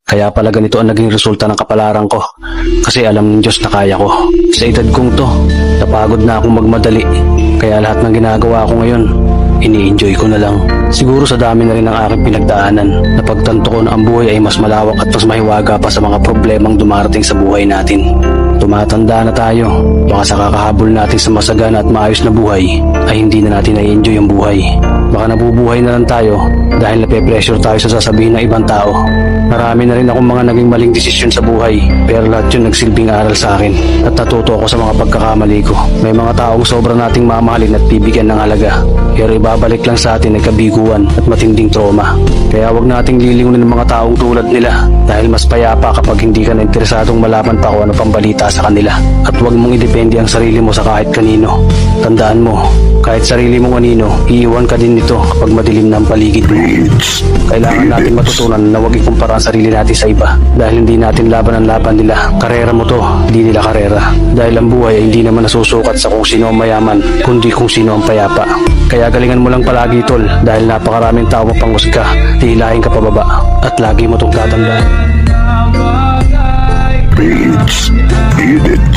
Kaya pala ganito ang naging resulta ng kapalaran ko. Kasi alam ng Diyos na kaya ko. Sa edad kong to, napagod na akong magmadali. Kaya lahat ng ginagawa ko ngayon, ini-enjoy ko na lang. Siguro sa dami na rin ng aking pinagdaanan, napagtanto ko na ang buhay ay mas malawak at mas mahiwaga pa sa mga problemang dumarating sa buhay natin. Tumatanda na tayo, baka sa kakahabol natin sa masagana at maayos na buhay, ay hindi na natin na-enjoy ang buhay. Baka nabubuhay na lang tayo dahil nape-pressure tayo sa sasabihin ng ibang tao. Marami na rin akong mga naging maling desisyon sa buhay, pero lahat yun nagsilbing aral sa akin at natuto ako sa mga pagkakamali ko. May mga taong sobra nating mamahalin at bibigyan ng halaga, pero ibabalik lang sa atin ay kabiguan at matinding trauma. Kaya wag nating lilingunin ng mga taong tulad nila dahil mas payapa kapag hindi ka na interesadong malaman pa kung ano pang balita sa kanila. At wag mong idepende ang sarili mo sa kahit kanino. Tandaan mo, kahit sarili mong anino, iiwan ka din nito kapag madilim na ang paligid mo. Kailangan natin matutunan na wag ikumpara ang sarili natin sa iba dahil hindi natin laban ang laban nila. Karera mo to, hindi nila karera. Dahil ang buhay ay hindi naman nasusukat sa kung sino ang mayaman, kundi kung sino ang payapa. Kaya galingan mo lang palagi tol dahil napakaraming tao mapanghusga, hihilahin ka pababa at lagi mo itong tatandaan. Beats, beat it.